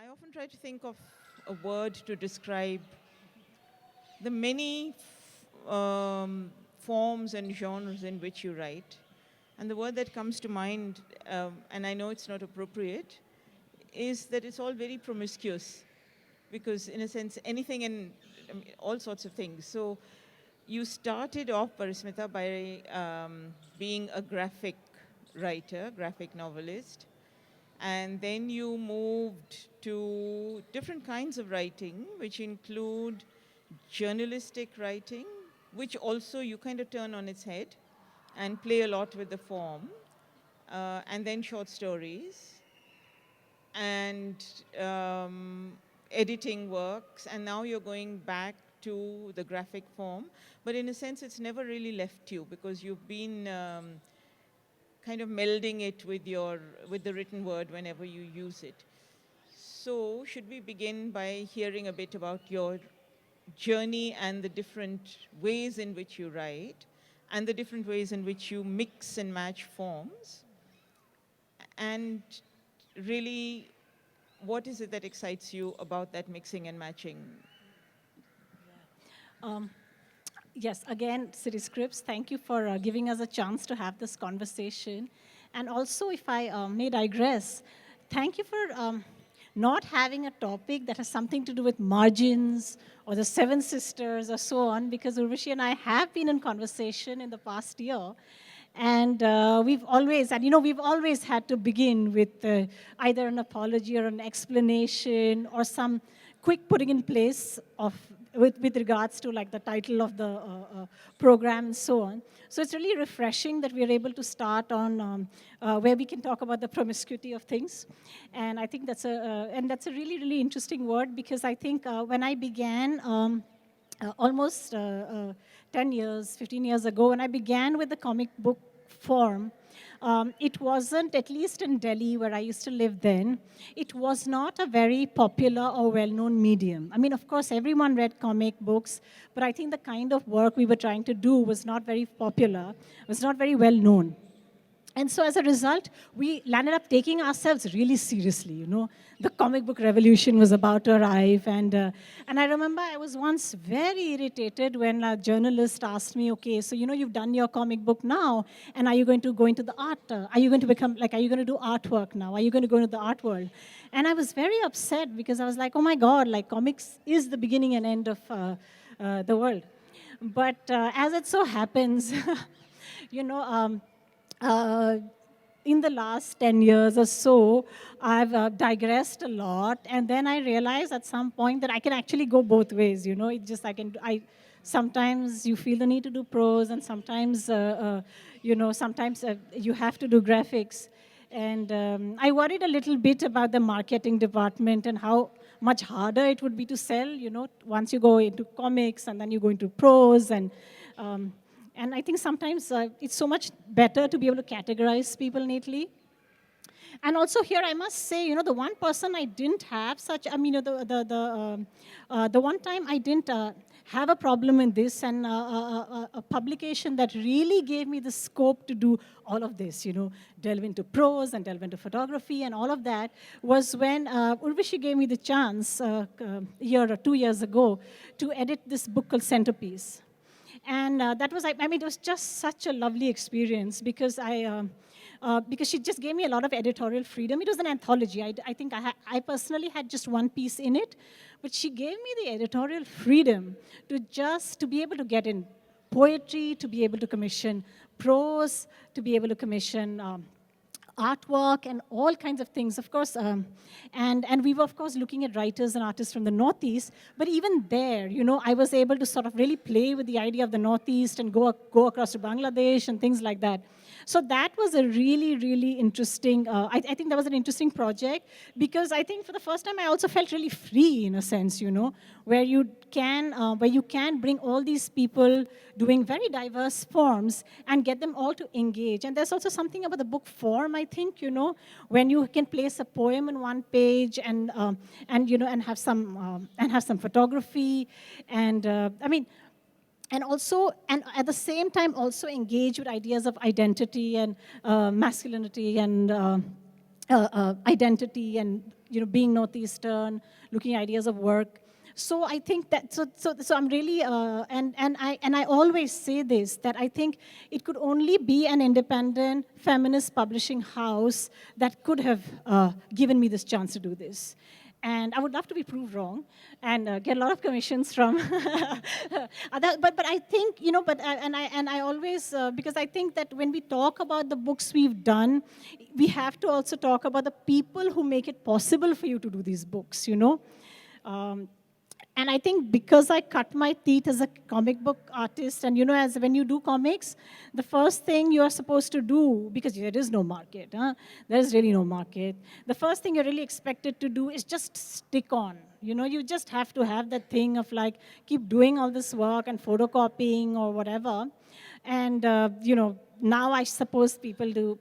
I often try to think of a word to describe the many forms and genres in which you write. And the word that comes to mind, and I know it's not appropriate, is that it's all very promiscuous. Because in a sense, anything and all sorts of things. So you started off, Parismita, by being a graphic writer, graphic novelist. And then you moved to different kinds of writing, which include journalistic writing, which also you kind of turn on its head and play a lot with the form, and then short stories, and editing works, and now you're going back to the graphic form. But in a sense, it's never really left you because you've been kind of melding it with the written word whenever you use it. So should we begin by hearing a bit about your journey and the different ways in which you write and the different ways in which you mix and match forms? And really, what is it that excites you about that mixing and matching? Yes, again, City Scripts, thank you for giving us a chance to have this conversation. And also, if I may digress, thank you for not having a topic that has something to do with margins or the Seven Sisters or so on, because Urvashi and I have been in conversation in the past year. And we've always had to begin with either an apology or an explanation or some quick putting in place of with regards to like the title of the program and so on. So it's really refreshing that we are able to start on where we can talk about the promiscuity of things. And I think that's a really, really interesting word, because I think when I began almost 10 years, 15 years ago, when I began with the comic book form, it wasn't, at least in Delhi, where I used to live then, it was not a very popular or well-known medium. I mean, of course, everyone read comic books, but I think the kind of work we were trying to do was not very popular, was not very well-known. And so as a result, we landed up taking ourselves really seriously, you know. The comic book revolution was about to arrive. And I remember I was once very irritated when a journalist asked me, okay, so, you know, you've done your comic book now, and are you going to go into the art? Are you going to become, like, are you going to do artwork now? Are you going to go into the art world? And I was very upset because I was like, oh my God, like comics is the beginning and end of the world. But as it so happens, you know, in the last 10 years or so, I've digressed a lot, and then I realized at some point that I can actually go both ways, you know. It just, sometimes you feel the need to do prose, and sometimes, you know, sometimes you have to do graphics. And I worried a little bit about the marketing department and how much harder it would be to sell, you know, once you go into comics and then you go into prose. And I think sometimes it's so much better to be able to categorize people neatly. And also here, I must say, you know, the one person I didn't have such, I mean, you know, the one time I didn't have a problem in this, and a publication that really gave me the scope to do all of this, you know, delve into prose and delve into photography and all of that, was when Urvashi gave me the chance a year or 2 years ago to edit this book called Centerpiece. And that was, I mean, it was just such a lovely experience because because she just gave me a lot of editorial freedom. It was an anthology. I think I personally had just one piece in it, but she gave me the editorial freedom to be able to get in poetry, to be able to commission prose, to be able to commission artwork and all kinds of things, of course. And we were, of course, looking at writers and artists from the Northeast. But even there, you know, I was able to sort of really play with the idea of the Northeast and go across to Bangladesh and things like that. So that was a really, really interesting, I think that was an interesting project, because I think for the first time I also felt really free in a sense, you know, where you can bring all these people doing very diverse forms and get them all to engage. And there's also something about the book form, I think, you know, when you can place a poem in one page and you know, and have some photography, and I mean, and also, and at the same time, also engage with ideas of identity and masculinity and identity and being Northeastern, looking at ideas of work. So I think that so I'm really and I always say this, that I think it could only be an independent feminist publishing house that could have given me this chance to do this. And I would love to be proved wrong and get a lot of commissions from other. But I think I always because I think that when we talk about the books we've done, we have to also talk about the people who make it possible for you to do these books. And I think because I cut my teeth as a comic book artist, and as when you do comics, the first thing you are supposed to do, because there is no market, there is really no market, the first thing you're really expected to do is just stick on. You just have to have that thing of like, keep doing all this work and photocopying or whatever. And, now I suppose people do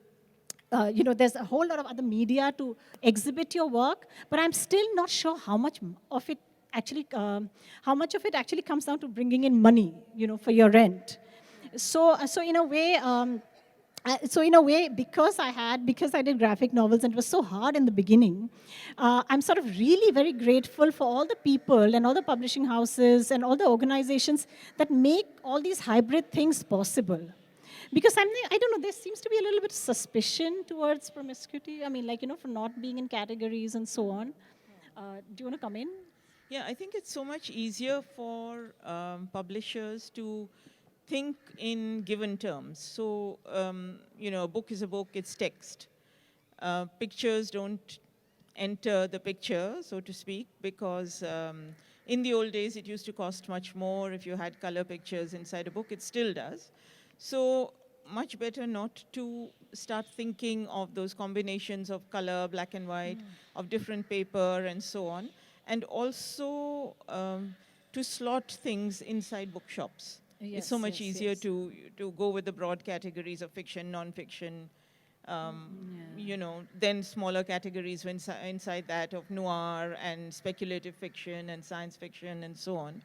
there's a whole lot of other media to exhibit your work, but I'm still not sure how much of it actually comes down to bringing in money, for your rent. So in a way, because I did graphic novels and it was so hard in the beginning, I'm sort of really very grateful for all the people and all the publishing houses and all the organizations that make all these hybrid things possible. Because I don't know, there seems to be a little bit of suspicion towards promiscuity. I mean, for not being in categories and so on. Do you want to come in? Yeah, I think it's so much easier for publishers to think in given terms. So, a book is a book, it's text. Pictures don't enter the picture, so to speak, because in the old days it used to cost much more if you had color pictures inside a book. It still does. So much better not to start thinking of those combinations of color, black and white, of different paper and so on. And also to slot things inside bookshops. Yes, it's so much easier yes. to go with the broad categories of fiction, non-fiction, then smaller categories inside that of noir and speculative fiction and science fiction and so on.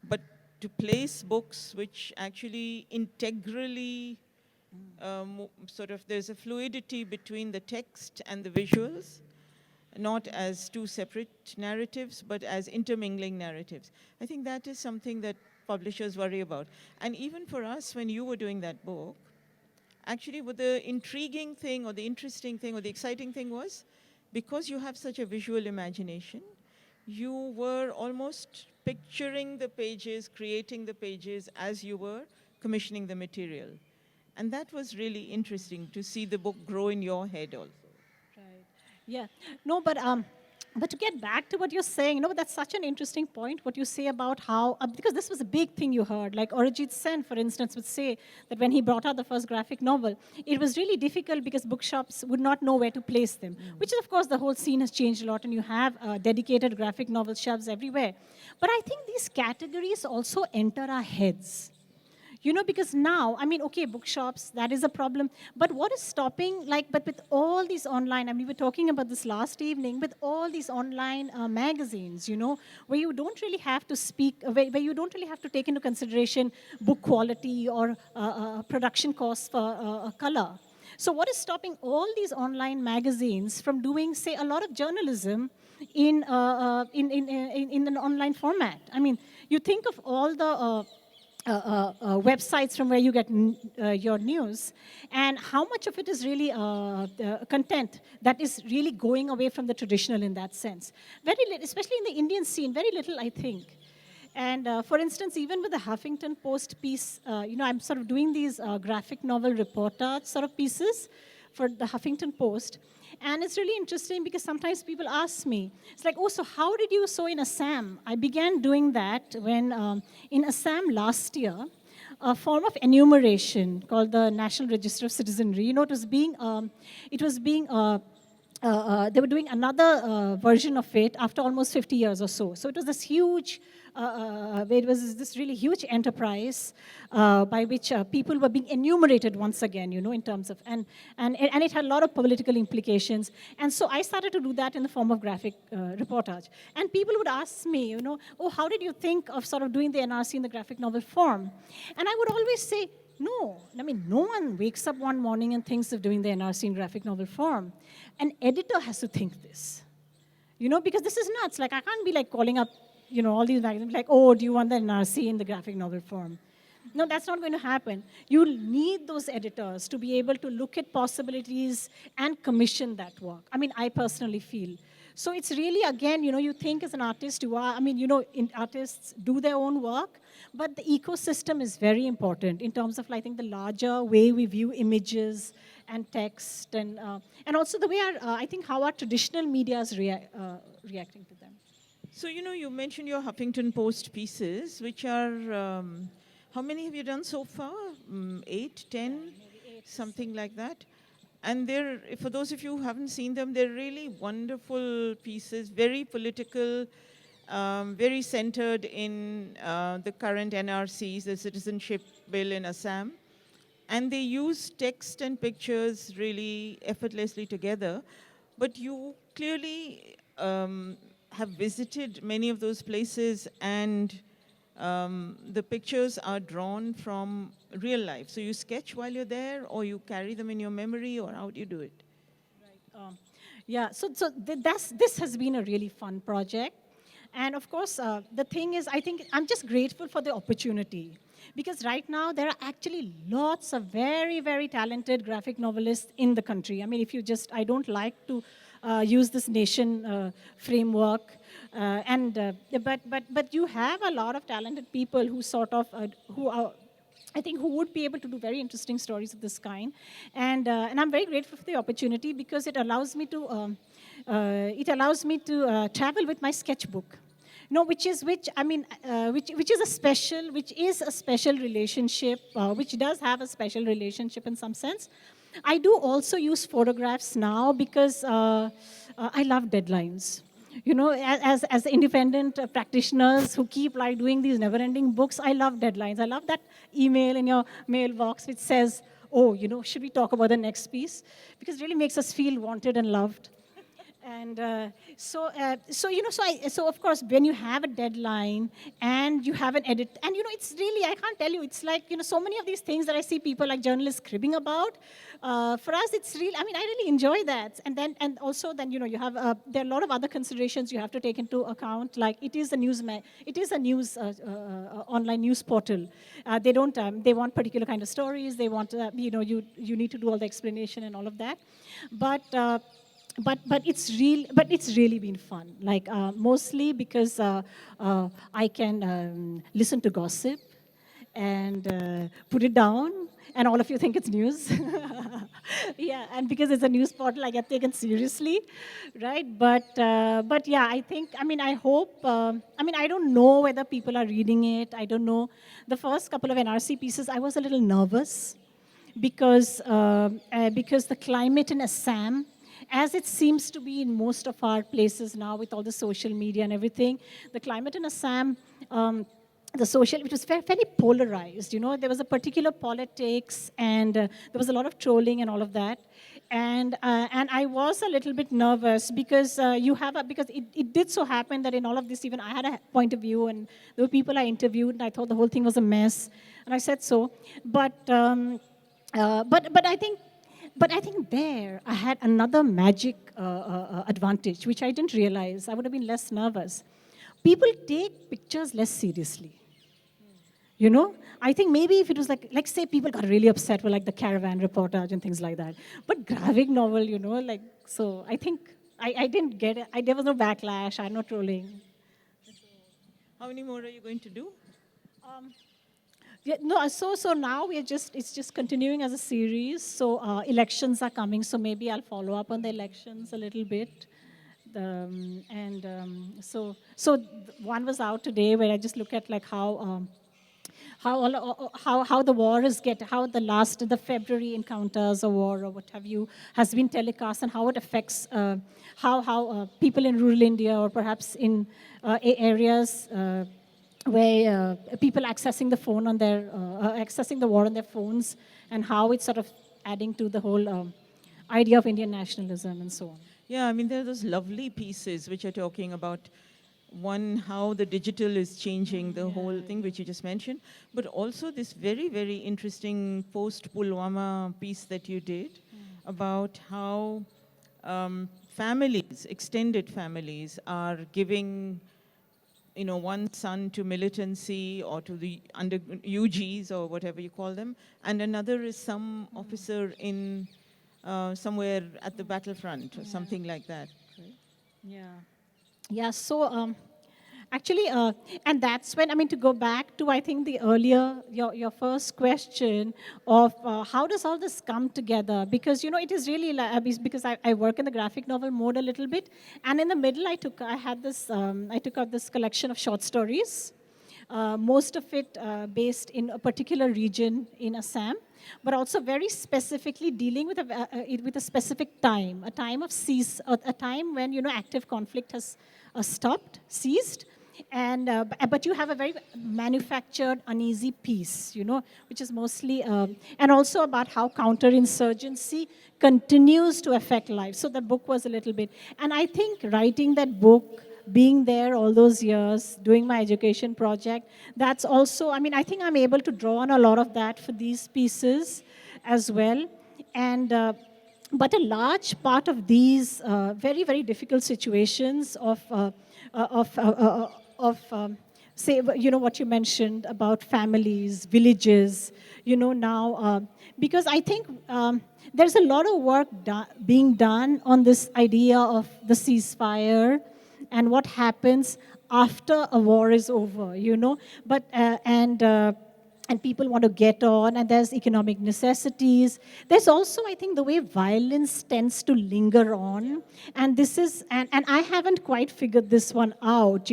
But to place books which actually integrally there's a fluidity between the text and the visuals, not as two separate narratives, but as intermingling narratives. I think that is something that publishers worry about. And even for us, when you were doing that book, actually what the intriguing thing or the interesting thing or the exciting thing was, because you have such a visual imagination, you were almost picturing the pages, creating the pages as you were commissioning the material. And that was really interesting to see the book grow in your head also. Right. Yeah. No, but to get back to what you're saying, that's such an interesting point, what you say about how, because this was a big thing you heard, like Arijit Sen, for instance, would say that when he brought out the first graphic novel, it was really difficult because bookshops would not know where to place them, which is, of course, the whole scene has changed a lot, and you have dedicated graphic novel shelves everywhere. But I think these categories also enter our heads. Because now, okay, bookshops, that is a problem. But what is stopping, but with all these online, we were talking about this last evening, with all these online magazines, where you don't really have to speak, where you don't really have to take into consideration book quality or production costs for color. So what is stopping all these online magazines from doing, say, a lot of journalism in an online format? You think of all the websites from where you get your news, and how much of it is really content that is really going away from the traditional in that sense. Very little, especially in the Indian scene, very little, I think. And for instance, even with the Huffington Post piece, I'm sort of doing these graphic novel reportage sort of pieces for the Huffington Post. And it's really interesting because sometimes people ask me, it's like, oh, so how did you sew in Assam? I began doing that when in Assam last year, a form of enumeration called the National Register of Citizenry, it was being, they were doing another version of it after almost 50 years or so. So it was this huge, it was this really huge enterprise by which people were being enumerated once again, in terms of, and it had a lot of political implications. And so I started to do that in the form of graphic reportage. And people would ask me, oh, how did you think of sort of doing the NRC in the graphic novel form? And I would always say, No, I mean, no one wakes up one morning and thinks of doing the NRC in graphic novel form. An editor has to think this, because this is nuts. Like, I can't be like calling up, all these magazines, like, oh, do you want the NRC in the graphic novel form? No, that's not going to happen. You need those editors to be able to look at possibilities and commission that work. I mean, I personally feel. So it's really, again, you think as an artist, artists do their own work, but the ecosystem is very important in terms of, I think, the larger way we view images and text, and also the way I think how our traditional media is reacting to them. So, you mentioned your Huffington Post pieces, which are, how many have you done so far? 8, 10, something like that? And they're, for those of you who haven't seen them, they're really wonderful pieces, very political, very centered in the current NRCs, the citizenship bill in Assam. And they use text and pictures really effortlessly together. But you clearly have visited many of those places, and the pictures are drawn from real life. So you sketch while you're there, or you carry them in your memory, or how do you do it? Right. Yeah, this has been a really fun project. And of course, the thing is, I think I'm just grateful for the opportunity. Because right now, there are actually lots of very, very talented graphic novelists in the country. I mean, I don't like to use this nation framework. But you have a lot of talented people who I think who would be able to do very interesting stories of this kind. And I'm very grateful for the opportunity because it allows me to travel with my sketchbook. Which is a special relationship, which does have a special relationship in some sense. I do also use photographs now because I love deadlines. As independent practitioners who keep doing these never-ending books, I love deadlines. I love that email in your mailbox which says, oh, should we talk about the next piece? Because it really makes us feel wanted and loved. And so of course, when you have a deadline and you have an edit, and it's really, I can't tell you, it's like, so many of these things that I see people like journalists cribbing about. For us, it's really, I really enjoy that. And also then, you have, there are a lot of other considerations you have to take into account, like it is a online news portal. They want particular kind of stories. They want, you need to do all the explanation and all of that. But it's really been fun. Like mostly because I can listen to gossip and put it down, and all of you think it's news. Yeah, and because it's a news portal, I get taken seriously, right? But yeah, I think, I hope. I don't know whether people are reading it. I don't know. The first couple of NRC pieces, I was a little nervous because the climate in Assam, as it seems to be in most of our places now with all the social media and everything, the climate in Assam, it was fairly polarized. There was a particular politics, and there was a lot of trolling and all of that. And I was a little bit nervous because because it did so happen that in all of this, even I had a point of view, and there were people I interviewed, and I thought the whole thing was a mess, and I said so. But I think there I had another magic advantage, which I didn't realize. I would have been less nervous. People take pictures less seriously. I think maybe if it was like say people got really upset with like the caravan reportage and things like that. But graphic novel, so I think I didn't get it. There was no backlash, I had no trolling. How many more are you going to do? Yeah, no, so now it's just continuing as a series. So elections are coming, so maybe I'll follow up on the elections a little bit. So one was out today where I just look at like how the war how the February encounters or war or what have you has been telecast, and how it affects how people in rural India or perhaps in areas where people accessing the phone on their accessing the war on their phones, and how it's sort of adding to the whole idea of Indian nationalism and so on. Yeah, there are those lovely pieces which are talking about one, how the digital is changing the whole thing, which you just mentioned, but also this very, very interesting post-Pulwama piece that you did about how families, extended families, are giving, one son to militancy or to the under UGs or whatever you call them, and another is some officer in somewhere at the battlefront or something like that. Right? Yeah. Yeah, so actually, and that's when, I mean, to go back to, I think, the earlier, your first question of how does all this come together? Because, it is really, because I work in the graphic novel mode a little bit, and in the middle, I took out this collection of short stories, most of it based in a particular region in Assam, but also very specifically dealing with with a specific time, a time of a time when active conflict has ceased, and but you have a very manufactured, uneasy piece, which is mostly, and also about how counterinsurgency continues to affect life. So the book was a little bit, and I think writing that book, being there all those years, doing my education project, that's also, I mean, I think I'm able to draw on a lot of that for these pieces as well. And but a large part of these very, very difficult situations say, what you mentioned about families, villages, now, because I think there's a lot of work being done on this idea of the ceasefire and what happens after a war is over, but and people want to get on, and there's economic necessities. There's also, I think, the way violence tends to linger on, and this is, and I haven't quite figured this one out,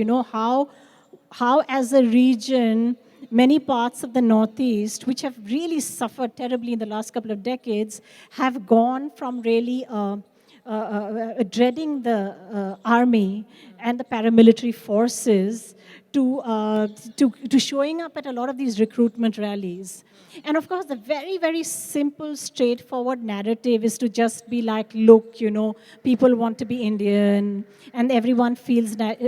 how as a region, many parts of the Northeast, which have really suffered terribly in the last couple of decades, have gone from really dreading the army and the paramilitary forces to showing up at a lot of these recruitment rallies. And of course, the very, very simple, straightforward narrative is to just be like, look, people want to be Indian, and everyone feels that,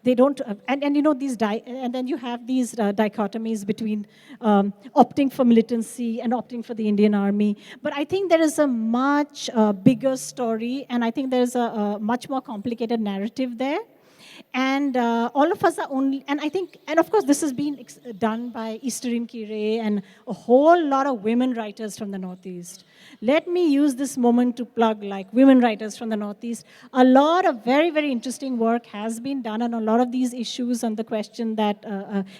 they don't, and then you have these dichotomies between opting for militancy and opting for the Indian army. But I think there is a much bigger story, and I think there's a much more complicated narrative there. And all of us are only, and I think, and of course, this has been done by Easterin Kire and a whole lot of women writers from the Northeast. Let me use this moment to plug, like, women writers from the Northeast. A lot of very, very interesting work has been done on a lot of these issues, on the question that,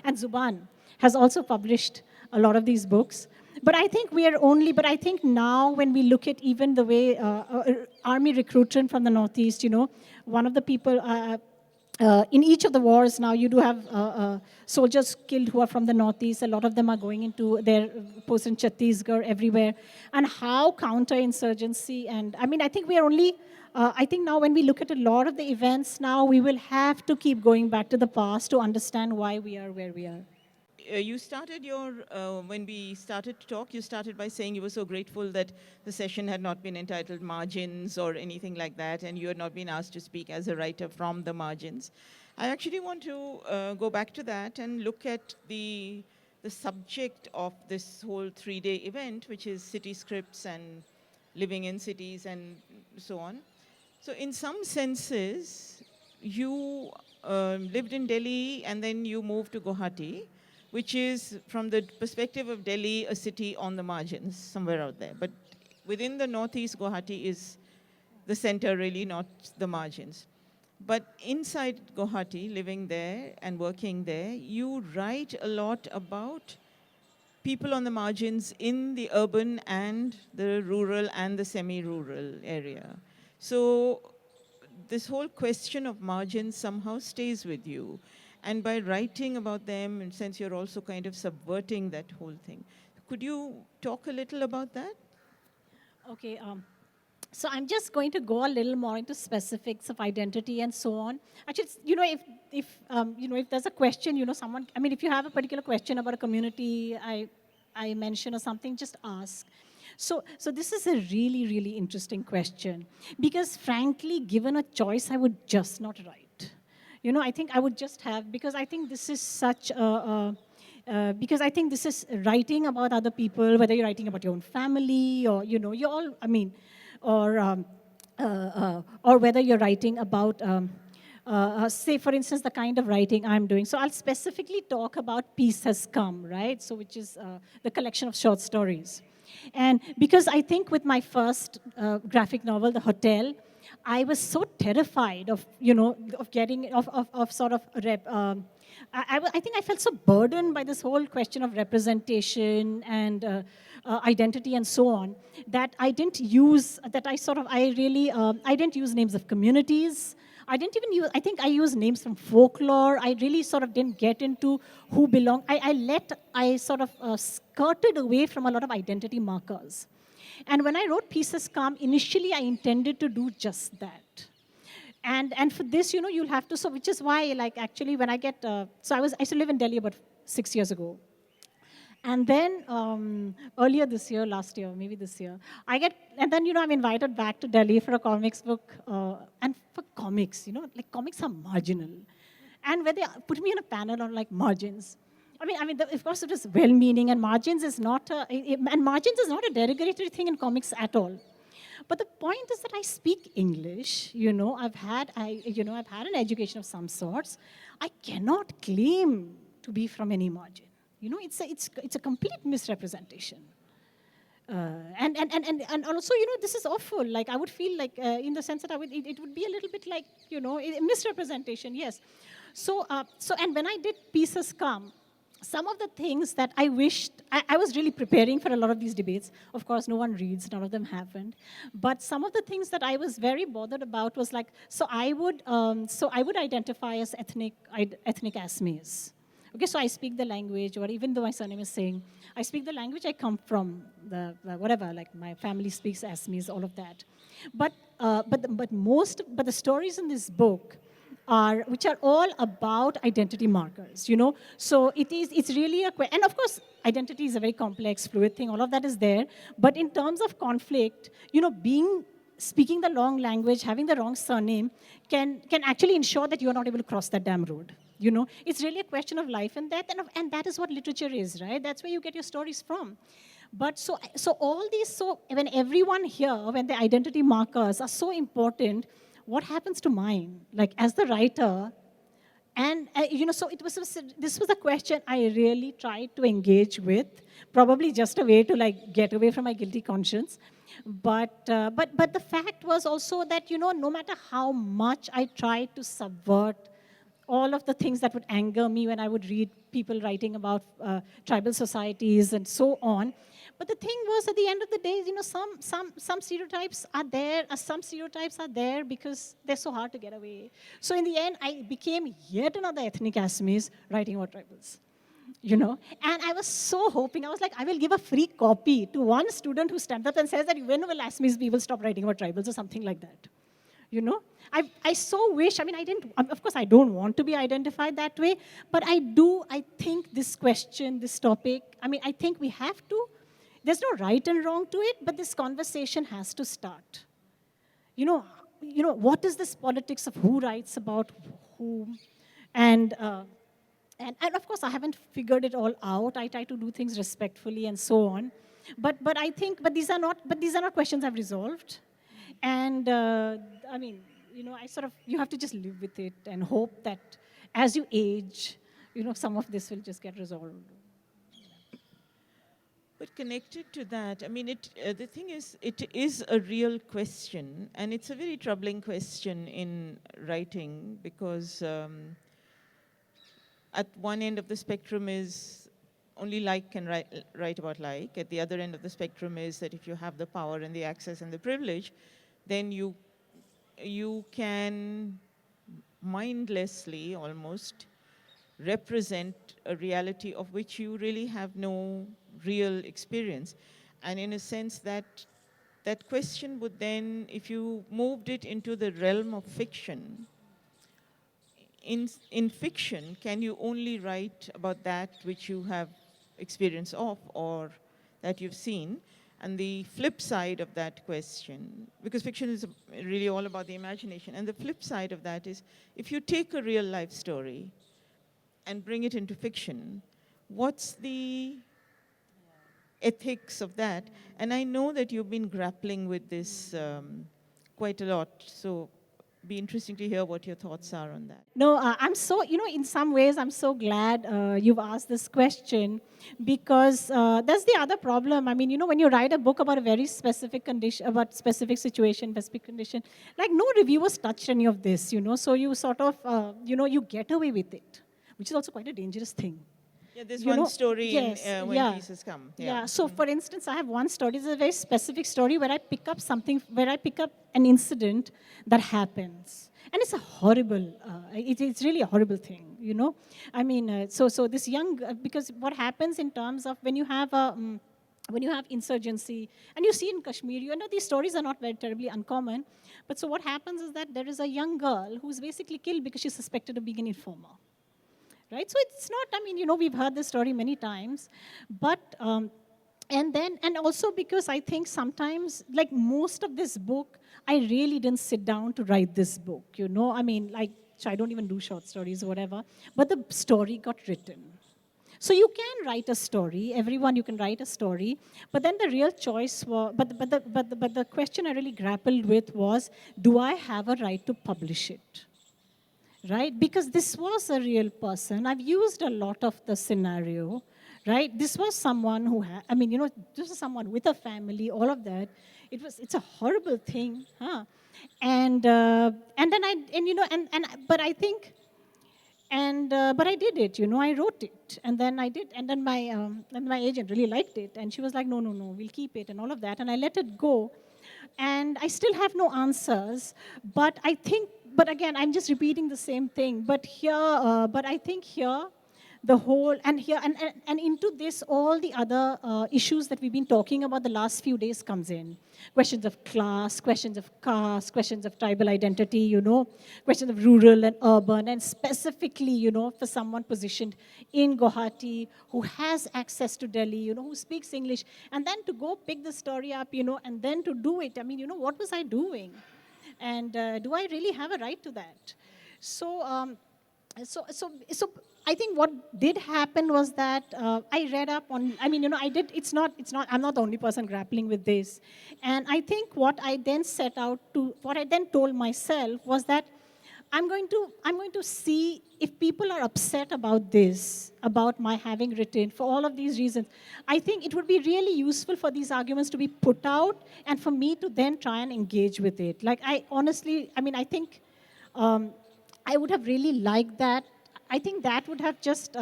and Zuban has also published a lot of these books. But I think but I think now when we look at even the way army recruitment from the Northeast, one of the people, in each of the wars now, you do have soldiers killed who are from the Northeast. A lot of them are going into their posts in Chhattisgarh, everywhere. And how counterinsurgency, and I mean, I think we are only, I think now when we look at a lot of the events now, we will have to keep going back to the past to understand why we are where we are. You started when we started to talk, you started by saying you were so grateful that the session had not been entitled Margins or anything like that, and you had not been asked to speak as a writer from the margins. I actually want to go back to that and look at the subject of this whole 3-day event, which is city scripts and living in cities and so on. So in some senses, you lived in Delhi and then you moved to Guwahati, which is, from the perspective of Delhi, a city on the margins, somewhere out there. But within the Northeast, Guwahati is the center, really, not the margins. But inside Guwahati, living there and working there, you write a lot about people on the margins in the urban and the rural and the semi-rural area. So this whole question of margins somehow stays with you. And by writing about them, and since you're also kind of subverting that whole thing, could you talk a little about that? Okay. So I'm just going to go a little more into specifics of identity and so on. Actually, if there's a question, someone, I mean, if you have a particular question about a community I mention or something, just ask. So this is a really, really interesting question, because frankly, given a choice, I would just not write. I think I would just have, because I think this is such because I think this is writing about other people, whether you're writing about your own family, or, you all, I mean, or, or whether you're writing about, say, for instance, the kind of writing I'm doing. So I'll specifically talk about Peace Has Come, right? So which is the collection of short stories. And because I think with my first graphic novel, The Hotel, I was so terrified of, of getting, of sort of, I think I felt so burdened by this whole question of representation and identity and so on, that I didn't use, that I sort of, I really, I didn't use names of communities. I didn't even use, I think I used names from folklore. I really sort of didn't get into who belonged. I sort of skirted away from a lot of identity markers. And when I wrote Peace Has Come, initially I intended to do just that. And for this, you'll have to, so which is why, like, actually, when I get, so I used to live in Delhi about 6 years ago. And then earlier this year, last year, maybe this year, and then, I'm invited back to Delhi for a comics book, and for comics, like comics are marginal. And when they put me in a panel on like margins, of course it is well-meaning, and margins is not a derogatory thing in comics at all. But the point is that I speak English, I've had an education of some sorts. I cannot claim to be from any margin. It's a complete misrepresentation. And also, this is awful. Like, I would feel like, in the sense that it would be a little bit like, a misrepresentation, yes. So and when I did Peace Has Come, some of the things that I wished, I was really preparing for a lot of these debates. Of course, no one reads, none of them happened. But some of the things that I was very bothered about was like, so I would identify as ethnic Assamese. Okay, so I speak the language, or even though my surname is Singh, I speak the language I come from, the whatever, like my family speaks Assamese, all of that. But the stories in this book which are all about identity markers, So it's really and of course, identity is a very complex, fluid thing, all of that is there. But in terms of conflict, speaking the wrong language, having the wrong surname can actually ensure that you're not able to cross that damn road. It's really a question of life and death, and that is what literature is, right? That's where you get your stories from. But so all these, when everyone here, when the identity markers are so important, what happens to mine? Like, as the writer, and so this was a question I really tried to engage with, probably just a way to like get away from my guilty conscience. But the fact was also that, no matter how much I tried to subvert all of the things that would anger me when I would read people writing about tribal societies and so on. But the thing was, at the end of the day, some stereotypes are there. Some stereotypes are there because they're so hard to get away. So in the end, I became yet another ethnic Assamese writing about tribals. And I was so hoping, I was like, I will give a free copy to one student who stands up and says that when will Assamese people stop writing about tribals or something like that. I so wish, of course, I don't want to be identified that way, but I think this question, this topic, I think we have to, there's no right and wrong to it, but this conversation has to start. What is this politics of who writes about whom? And of course, I haven't figured it all out. I try to do things respectfully and so on. But these are not questions I've resolved. And you have to just live with it and hope that as you age, some of this will just get resolved. But connected to that, the thing is, it is a real question, and it's a very troubling question in writing, because at one end of the spectrum is only like can write about like. At the other end of the spectrum is that if you have the power and the access and the privilege, then you can mindlessly almost represent a reality of which you really have no real experience. And in a sense, that question would then, if you moved it into the realm of fiction, in fiction, can you only write about that which you have experience of or that you've seen? And the flip side of that question, because fiction is really all about the imagination, and the flip side of that is, if you take a real life story and bring it into fiction, what's the ethics of that? And I know that you've been grappling with this quite a lot, so be interesting to hear what your thoughts are on that. No, I'm so, in some ways, I'm so glad you've asked this question, because that's the other problem. I mean, when you write a book about a very specific condition, about specific situation, specific condition, like no reviewers touched any of this, so you sort of, you get away with it, which is also quite a dangerous thing. Yeah, there's one story yes, in When Pieces Come. Yeah. So, for instance, I have one story. It's a very specific story where I pick up something, where I pick up an incident that happens. And it's a horrible, it's really a horrible thing, I mean, so this young, because what happens in terms of when you have insurgency, and you see in Kashmir, these stories are not very terribly uncommon. But so what happens is that there is a young girl who's basically killed because she's suspected of being an informer. Right? So it's not, I mean, we've heard this story many times, but, and also because I think sometimes, like most of this book, I really didn't sit down to write this book, I mean, like, so I don't even do short stories or whatever, but the story got written. So you can write a story, everyone, you can write a story, but then the real choice was, but the question I really grappled with was, do I have a right to publish it? Right? Because this was a real person. I've used a lot of the scenario, right? This was someone who had, I mean, this is someone with a family, all of that. It's a horrible thing, huh? But I think, but I did it, I wrote it, and then I did, and then my agent really liked it, and she was like, no, we'll keep it, and all of that, and I let it go, and I still have no answers, but I think. But again, I'm just repeating the same thing. But here, but I think here, the whole, and here, and into this, all the other issues that we've been talking about the last few days comes in. Questions of class, questions of caste, questions of tribal identity, questions of rural and urban, and specifically, for someone positioned in Guwahati who has access to Delhi, who speaks English, and then to go pick the story up, and then to do it. I mean, what was I doing? And do I really have a right to that? So I think what did happen was that I read up on, I mean, I did, I'm not the only person grappling with this. And I think what I then told myself was that I'm going to see if people are upset about this, about my having written, for all of these reasons. I think it would be really useful for these arguments to be put out and for me to then try and engage with it. Like, I honestly, I mean, I think I would have really liked that. I think that would have just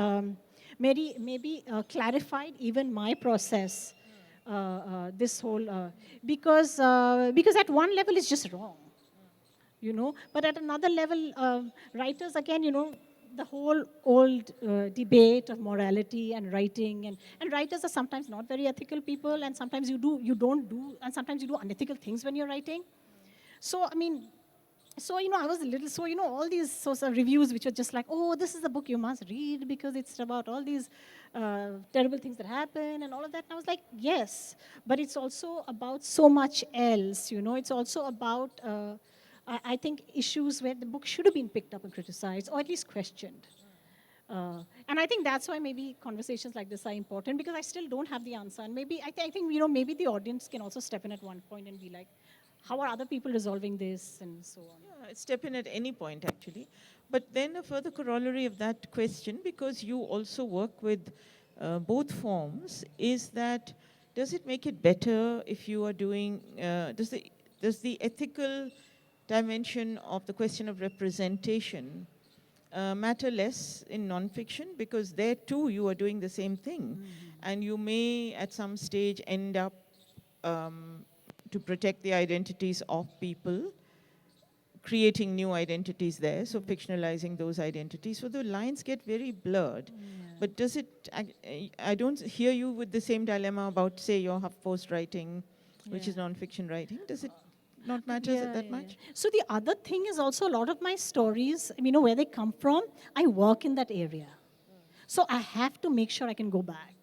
maybe clarified even my process, this whole, because at one level it's just wrong. But at another level, writers, again, the whole old debate of morality and writing, and writers are sometimes not very ethical people, and sometimes you don't do, and sometimes you do unethical things when you're writing. So, I mean, I was a little, all these sorts of reviews which were just like, oh, this is a book you must read because it's about all these terrible things that happen and all of that. And I was like, yes, but it's also about so much else, It's also about... I think issues where the book should have been picked up and criticized, or at least questioned. And I think that's why maybe conversations like this are important, because I still don't have the answer. And maybe, I think maybe the audience can also step in at one point and be like, how are other people resolving this, and so on. Yeah, step in at any point, actually. But then a further corollary of that question, because you also work with both forms, is that does it make it better if you are doing, does the ethical dimension of the question of representation matter less in nonfiction, because there too you are doing the same thing, and you may at some stage end up to protect the identities of people, creating new identities there, so fictionalizing those identities, so the lines get very blurred. But does it, I don't hear you with the same dilemma about, say, your HuffPost writing, which is nonfiction writing. Does it not matter that much? So the other thing is also a lot of my stories, where they come from, I work in that area. So I have to make sure I can go back,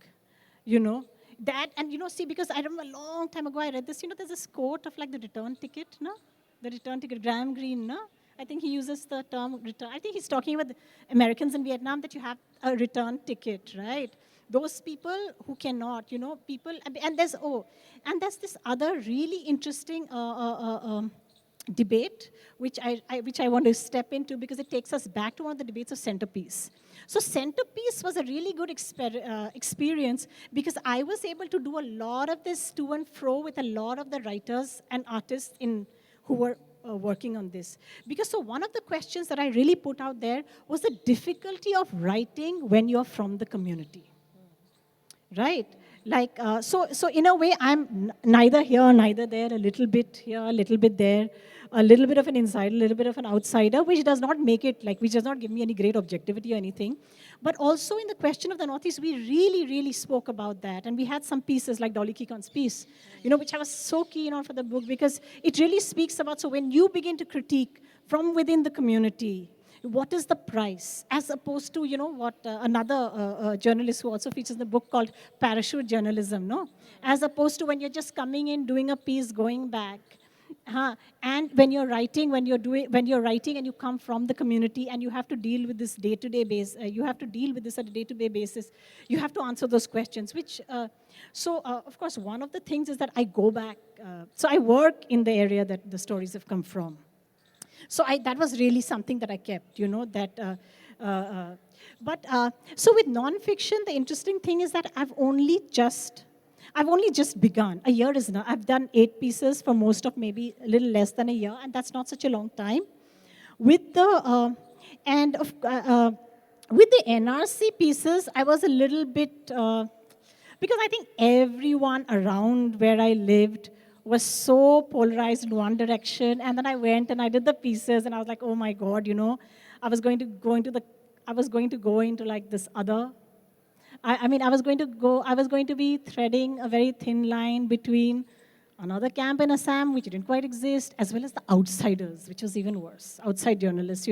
That, and see, because I remember a long time ago I read this, there's this quote of like the return ticket, no? The return ticket, Graham Greene, no? I think he uses the term return. I think he's talking about the Americans in Vietnam, that you have a return ticket, right? Those people who cannot, people, and there's this other really interesting debate, which I want to step into, because it takes us back to one of the debates of centerpiece. So centerpiece was a really good experience, because I was able to do a lot of this to and fro with a lot of the writers and artists who were working on this. Because so one of the questions that I really put out there was the difficulty of writing when you're from the community. Right? Like, so in a way, I'm neither here, neither there, a little bit here, a little bit there, a little bit of an insider, a little bit of an outsider, which does not make it, which does not give me any great objectivity or anything. But also in the question of the Northeast, we really, really spoke about that. And we had some pieces like Dolly Kikon's piece, which I was so keen on for the book, because it really speaks about, so when you begin to critique from within the community, what is the price, as opposed to, what another journalist who also features in the book called parachute journalism, no? As opposed to when you're just coming in, doing a piece, going back. And when you're writing, when you're writing and you come from the community and you have to deal with this day-to-day basis, you have to deal with this at a day-to-day basis, you have to answer those questions, which, of course, one of the things is that I go back, so I work in the area that the stories have come from. So that was really something that I kept, that, so with nonfiction, the interesting thing is that I've only just begun. A year is now. I've done 8 pieces for most of maybe a little less than a year, and that's not such a long time. With the, with the NRC pieces, I was a little bit, because I think everyone around where I lived was so polarized in one direction, and then I went and I did the pieces, and I was like, oh my God, I was going to go into like this other. I was going to be threading a very thin line between another camp in Assam, which didn't quite exist, as well as the outsiders, which was even worse, outside journalists,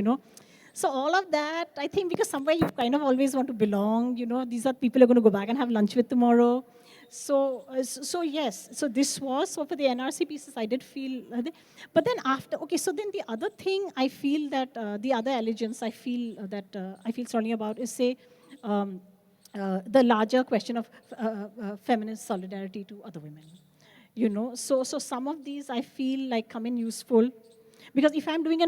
So all of that, I think, because somewhere you kind of always want to belong, these are people you're going to go back and have lunch with tomorrow. So yes, so this was, so for the NRC pieces, I did feel, but then after, so then the other thing I feel that, the other allegiance I feel strongly about is, say, the larger question of feminist solidarity to other women. So some of these I feel like come in useful, because if I'm doing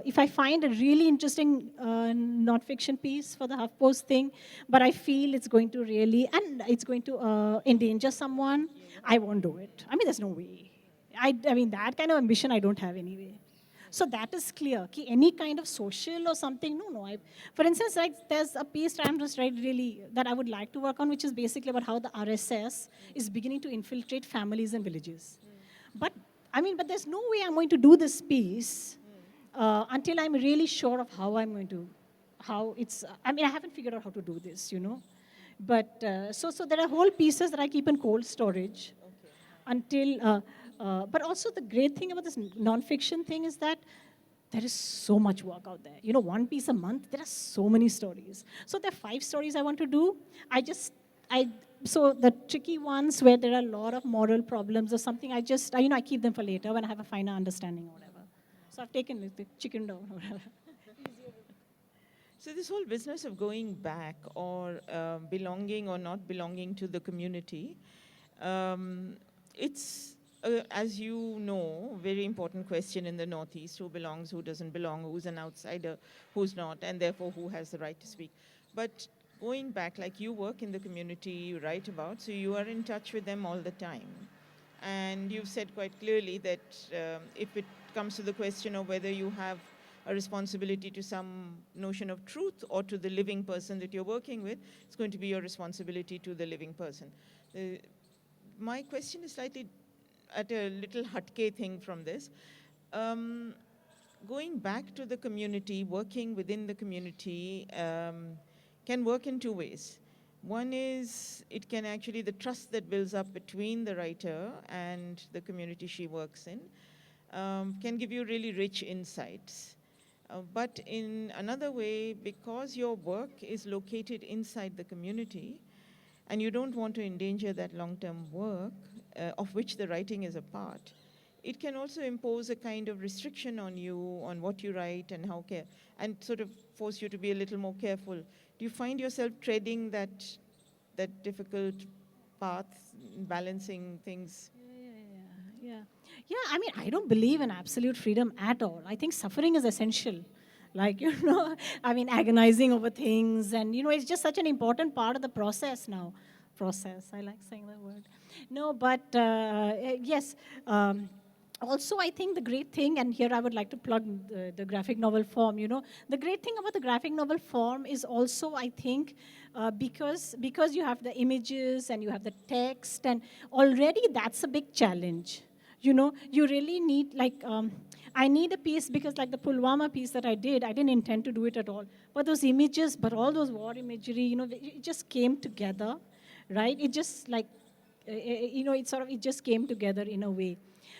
if I find a really interesting non-fiction piece for the HuffPost thing, but I feel it's going to really, and it's going to endanger someone, I won't do it. There's no way. I mean, that kind of ambition I don't have anyway. So that is clear. Any kind of social or something, no. For instance, like there's a piece that I'm just really that I would like to work on, which is basically about how the RSS is beginning to infiltrate families and villages. But there's no way I'm going to do this piece until I'm really sure of how I'm going to, I haven't figured out how to do this, But so there are whole pieces that I keep in cold storage until. But also the great thing about this nonfiction thing is that there is so much work out there. One piece a month, there are so many stories. So there are 5 stories I want to do. So the tricky ones where there are a lot of moral problems or something, I keep them for later when I have a finer understanding or whatever. So I've taken the chicken down or whatever. So this whole business of going back or belonging or not belonging to the community, it's, as you know, very important question in the Northeast: who belongs, who doesn't belong, who's an outsider, who's not, and therefore who has the right to speak. But going back, like you work in the community, you write about, so you are in touch with them all the time. And you've said quite clearly that if it comes to the question of whether you have a responsibility to some notion of truth or to the living person that you're working with, it's going to be your responsibility to the living person. My question is slightly at a little hatke thing from this. Going back to the community, working within the community can work in 2 ways. One is it can actually, the trust that builds up between the writer and the community she works in can give you really rich insights. But in another way, because your work is located inside the community, and you don't want to endanger that long-term work, of which the writing is a part, it can also impose a kind of restriction on you, on what you write and and sort of force you to be a little more careful. Do you find yourself treading that difficult path, balancing things? Yeah. Yeah, I mean, I don't believe in absolute freedom at all. I think suffering is essential. Like, I mean, agonizing over things. And, it's just such an important part of the process now. Process, I like saying that word. No, but yes. Also, I think the great thing, and here I would like to plug the graphic novel form, the great thing about the graphic novel form is also, I think, because you have the images and you have the text, and already that's a big challenge. You really need, like, I need a piece because, like, the Pulwama piece that I didn't intend to do it at all. But those images, but all those war imagery, it just came together, right? It just, like, it just came together in a way.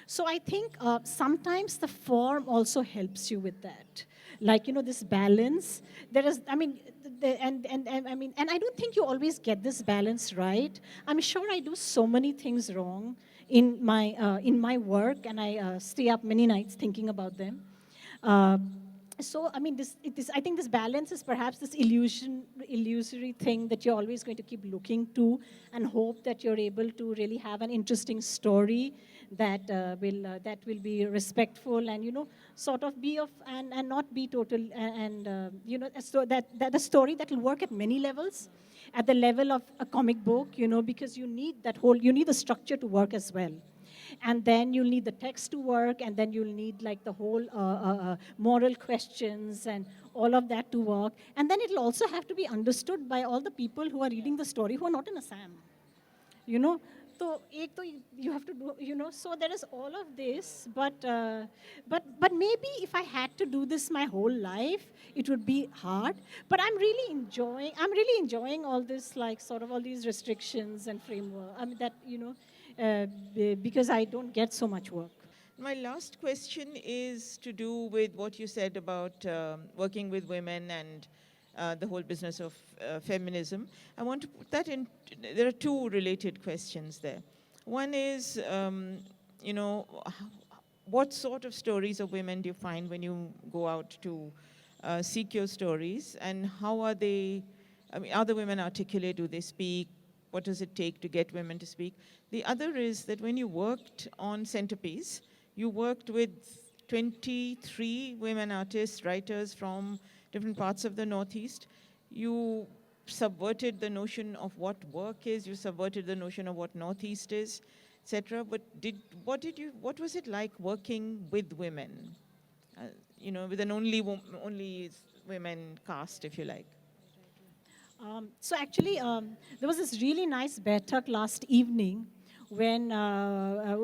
So I think sometimes the form also helps you with that. Like, this balance. There is, I mean, and I don't think you always get this balance right. I'm sure I do so many things wrong in my work, and I stay up many nights thinking about them. Uh, so, I mean, I think this balance is perhaps this illusory thing that you're always going to keep looking to and hope that you're able to really have an interesting story that will be respectful and, sort of be of, and not be total, and that the story that will work at many levels, at the level of a comic book, because you need the structure to work as well. And then you'll need the text to work, and then you'll need, like, the whole moral questions and all of that to work. And then it'll also have to be understood by all the people who are reading the story who are not in Assam. You know, so you have to do, so there is all of this, but maybe if I had to do this my whole life, it would be hard. But I'm really enjoying all this, like, sort of all these restrictions and framework. I mean, that, because I don't get so much work. My last question is to do with what you said about working with women and the whole business of feminism. I want to put that in. There are two related questions there. One is, what sort of stories of women do you find when you go out to seek your stories, and how are they? I mean, are the women articulate? Do they speak? What does it take to get women to speak? The other is that when you worked on Centerpiece, you worked with 23 women artists, writers from different parts of the Northeast. You subverted the notion of what work is, you subverted the notion of what Northeast is, etc. But what was it like working with women? With an only women cast, if you like. So actually, there was this really nice Baitak last evening when there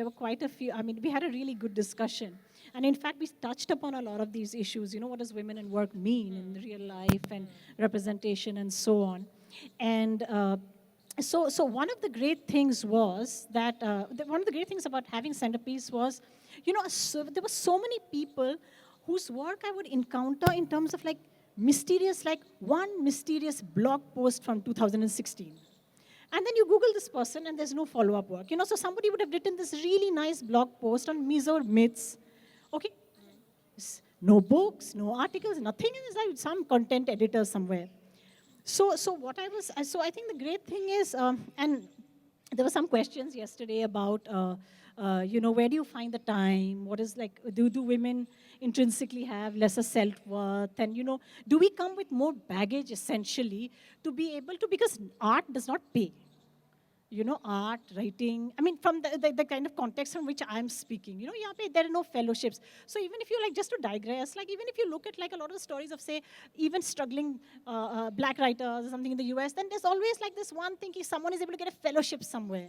were quite a few, we had a really good discussion. And in fact, we touched upon a lot of these issues. What does women in work mean in real life and representation and so on. And so one of the great things was that, one of the great things about having Centerpiece was, there were so many people whose work I would encounter in terms of, like, one mysterious blog post from 2016. And then you Google this person and there's no follow-up work. So somebody would have written this really nice blog post on Mizo myths. Okay, no books, no articles, nothing. It's like some content editor somewhere. So I think the great thing is, and there were some questions yesterday about, where do you find the time? What is, like, do women intrinsically have lesser self-worth? And, do we come with more baggage, essentially, to be able to, because art does not pay. Art, writing, from the kind of context from which I'm speaking, there are no fellowships. So even if you, like, just to digress, like, even if you look at, like, a lot of the stories of, say, even struggling black writers or something in the US, then there's always, like, this one thing, if someone is able to get a fellowship somewhere,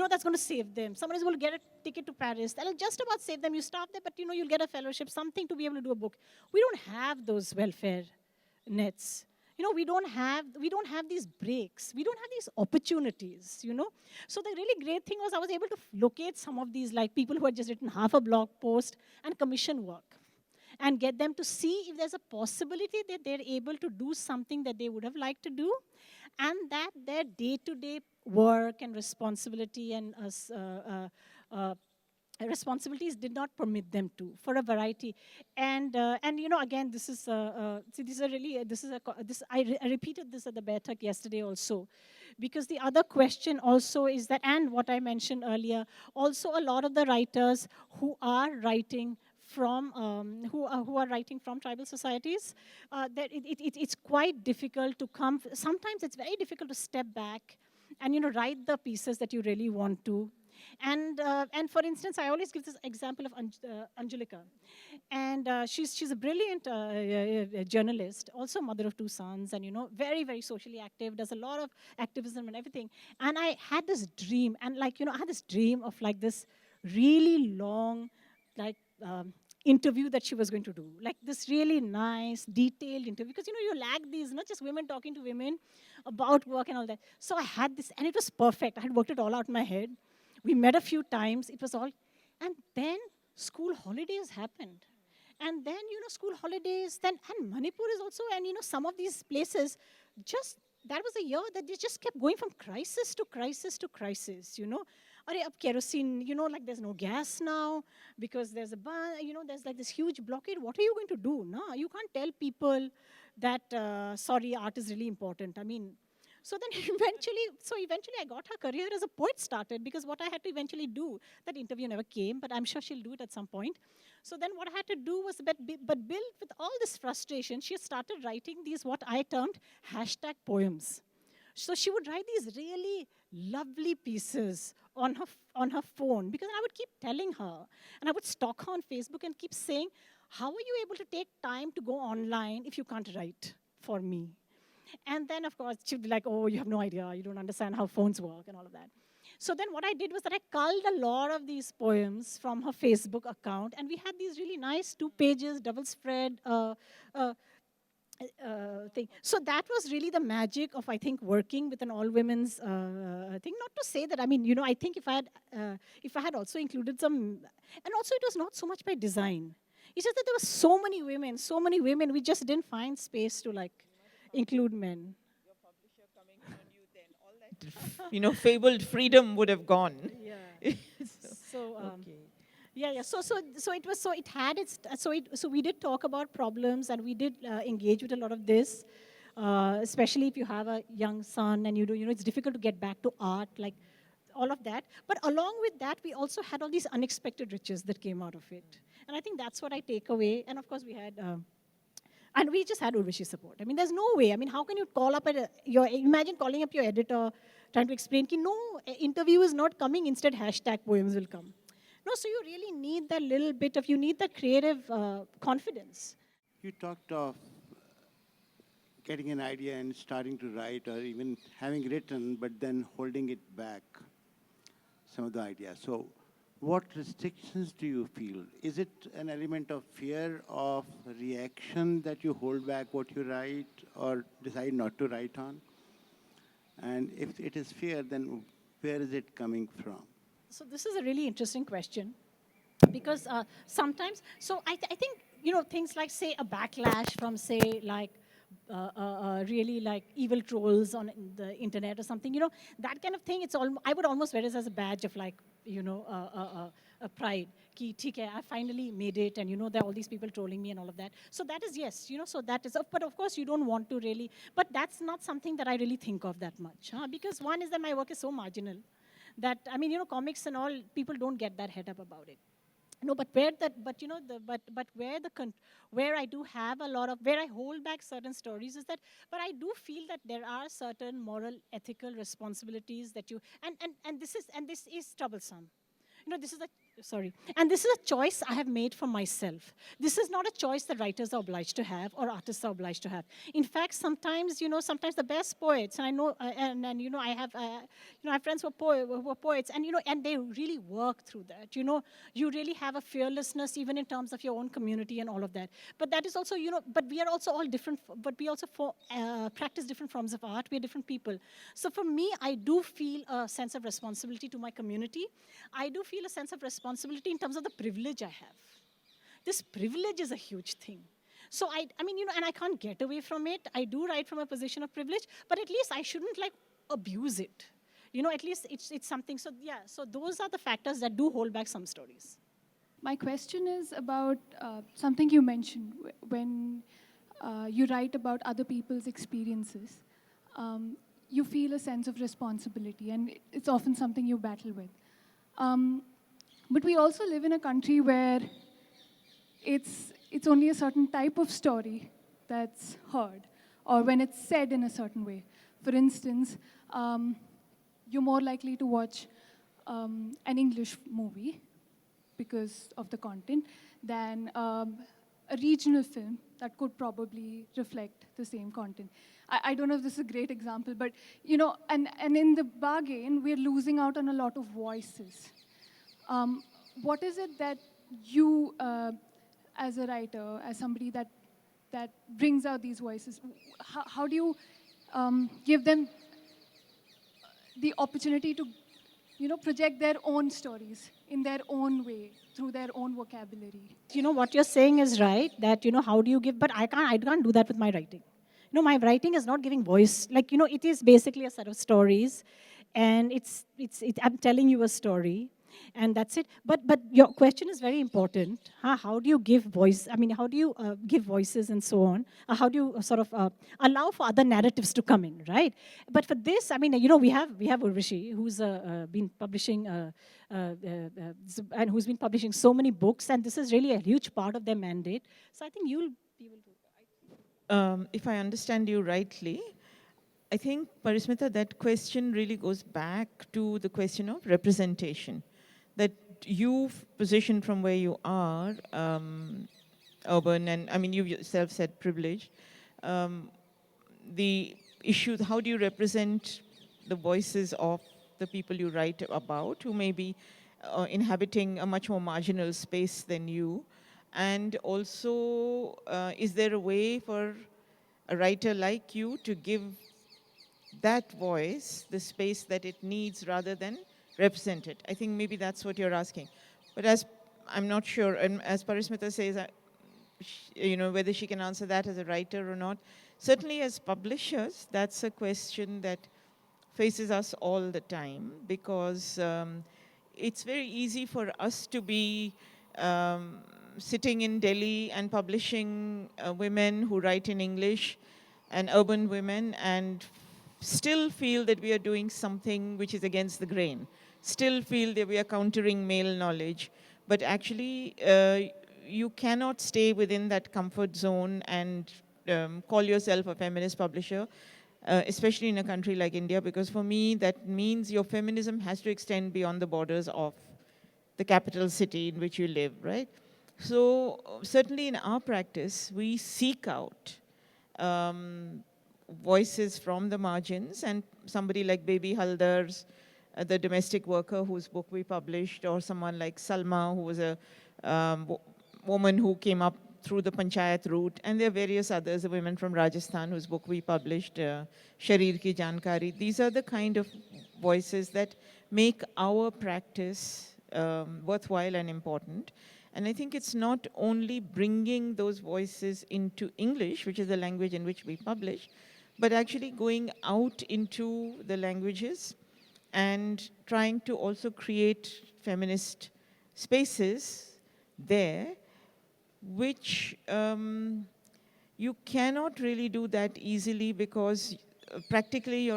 that's going to save them. Someone is going to get a ticket to Paris. That'll just about save them. You stop there, but, you'll get a fellowship, something to be able to do a book. We don't have those welfare nets. We don't have these breaks. We don't have these opportunities, So the really great thing was I was able to locate some of these, like, people who had just written half a blog post and commission work and get them to see if there's a possibility that they're able to do something that they would have liked to do. and that their day-to-day work and responsibility and responsibilities did not permit them to, for a variety. And you know, again, this is see, these are really this is a this I repeated this at the Baitak yesterday also, because the other question also is that, and what I mentioned earlier, also a lot of the writers who are writing from who are writing from tribal societies, that it's quite difficult to come. Sometimes it's very difficult to step back and, you know, write the pieces that you really want to. And for instance, I always give this example of Anjulika, and she's a brilliant journalist, also mother of two sons, and, you know, very, very socially active, does a lot of activism and everything. And I had this dream, and, like, you know, I had this dream of, like, this really long, like, interview that she was going to do, like this really nice, detailed interview, because, you know, you lack these, not just women talking to women about work and all that. So I had this, and it was perfect. I had worked it all out in my head. We met a few times. It was all, and then school holidays happened. And then, you know, school holidays, then, and Manipur is also, and, you know, some of these places, just, that was a year that they just kept going from crisis to crisis to crisis, you know. Are up kerosene, you know, like there's no gas now because there's a you know, there's like this huge blockade. What are you going to do? No, you can't tell people that, sorry, art is really important. I mean, so then eventually I got her career as a poet started, because what I had to eventually do, that interview never came, but I'm sure she'll do it at some point. So then what I had to do was, but build with all this frustration, she started writing these, what I termed hashtag poems. So she would write these really lovely pieces on her phone, because I would keep telling her, and I would stalk her on Facebook and keep saying, how are you able to take time to go online if you can't write for me? And then, of course, she'd be like, oh, you have no idea, you don't understand how phones work and all of that. So then what I did was that I culled a lot of these poems from her Facebook account, and we had these really nice 2 pages, double spread thing. So that was really the magic of, I think, working with an all-women's thing. Not to say that, I mean, you know, I think if I had also included some, and also it was not so much by design. It's just that there were so many women, we just didn't find space to, like, include men. Your publisher coming on you, then all that, you know, fabled freedom would have gone. Yeah. So, Okay. yeah. So it was. So it had its. So we did talk about problems, and we did engage with a lot of this, especially if you have a young son and you know, it's difficult to get back to art, like all of that. But along with that, we also had all these unexpected riches that came out of it, and I think that's what I take away. And of course, we had. And we just had Urvashi support. I mean, there's no way. I mean, how can you call up imagine calling up your editor, trying to explain, no, interview is not coming, instead hashtag poems will come. No, so you really need that little bit of, you need that creative confidence. You talked of getting an idea and starting to write, or even having written, but then holding it back, some of the ideas. So what restrictions do you feel? Is it an element of fear of reaction that you hold back what you write or decide not to write on? And if it is fear, then where is it coming from? So this is a really interesting question, because sometimes, so I think, you know, things like, say, a backlash from, say, like, really like evil trolls on the internet or something, you know, that kind of thing, I would almost wear it as a badge of, like, you know, a pride. Ki, theek hai, I finally made it, and, you know, there are all these people trolling me and all of that. So that is, yes, you know, so that is, but of course you don't want to really, but that's not something that I really think of that much, huh? Because one is that my work is so marginal that, I mean, you know, comics and all, people don't get that head up about it. No, but where where I do have a lot of, where I hold back certain stories is that, but I do feel that there are certain moral, ethical responsibilities that you, and this is troublesome. You know, this is and this is a choice I have made for myself. This is not a choice that writers are obliged to have or artists are obliged to have. In fact, sometimes, you know, sometimes the best poets, and I know, and you know, I have friends who are poets, and, you know, and they really work through that. You know, you really have a fearlessness even in terms of your own community and all of that. But that is also, you know, but we are also all different, but we also practice different forms of art. We are different people. So for me, I do feel a sense of responsibility to my community. I do feel a sense of responsibility in terms of the privilege I have. This privilege is a huge thing. So I mean, and I can't get away from it. I do write from a position of privilege, but at least I shouldn't like abuse it. At least it's something. So yeah, so those are the factors that do hold back some stories. My question is about something you mentioned when you write about other people's experiences. You feel a sense of responsibility, and it's often something you battle with. But we also live in a country where it's only a certain type of story that's heard, or when it's said in a certain way. For instance, you're more likely to watch an English movie because of the content than a regional film that could probably reflect the same content. I don't know if this is a great example, but and in the bargain, we're losing out on a lot of voices. What is it that you, as a writer, as somebody that brings out these voices, how do you give them the opportunity to project their own stories in their own way, through their own vocabulary? What you're saying is right, that, how do you give, but I can't do that with my writing. My writing is not giving voice. It is basically a set of stories, and I'm telling you a story, and that's it. But your question is very important. How do you give voice? I mean, how do you give voices and so on? How do you sort of allow for other narratives to come in, right? But for this, I mean, we have Urvashi, who's been publishing and who's been publishing so many books, and this is really a huge part of their mandate. So I think you will do. If I understand you rightly, I think, Parismita, that question really goes back to the question of representation. That you've positioned from where you are, urban, and I mean, you yourself said privileged. The issue, how do you represent the voices of the people you write about, who may be inhabiting a much more marginal space than you? And also, is there a way for a writer like you to give that voice the space that it needs rather than represent it? I think maybe that's what you're asking. But as I'm not sure, and as Parismita says, whether she can answer that as a writer or not. Certainly as publishers, that's a question that faces us all the time, because it's very easy for us to be sitting in Delhi and publishing women who write in English and urban women, and still feel that we are doing something which is against the grain, still feel that we are countering male knowledge. But actually, you cannot stay within that comfort zone and call yourself a feminist publisher, especially in a country like India, because for me, that means your feminism has to extend beyond the borders of the capital city in which you live, right? So certainly in our practice, we seek out voices from the margins, and somebody like Baby Haldar's, the domestic worker whose book we published, or someone like Salma, who was a woman who came up through the panchayat route, and there are various others, the women from Rajasthan whose book we published, Sharir Ki Jankari. These are the kind of voices that make our practice worthwhile and important. And I think it's not only bringing those voices into English, which is the language in which we publish, but actually going out into the languages and trying to also create feminist spaces there, which you cannot really do that easily, because practically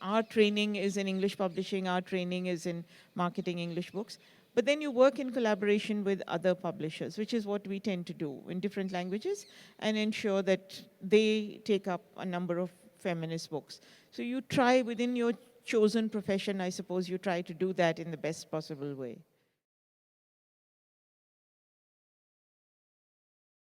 our training is in English publishing, our training is in marketing English books. But then you work in collaboration with other publishers, which is what we tend to do in different languages, and ensure that they take up a number of feminist books. So you try within your chosen profession, I suppose, you try to do that in the best possible way.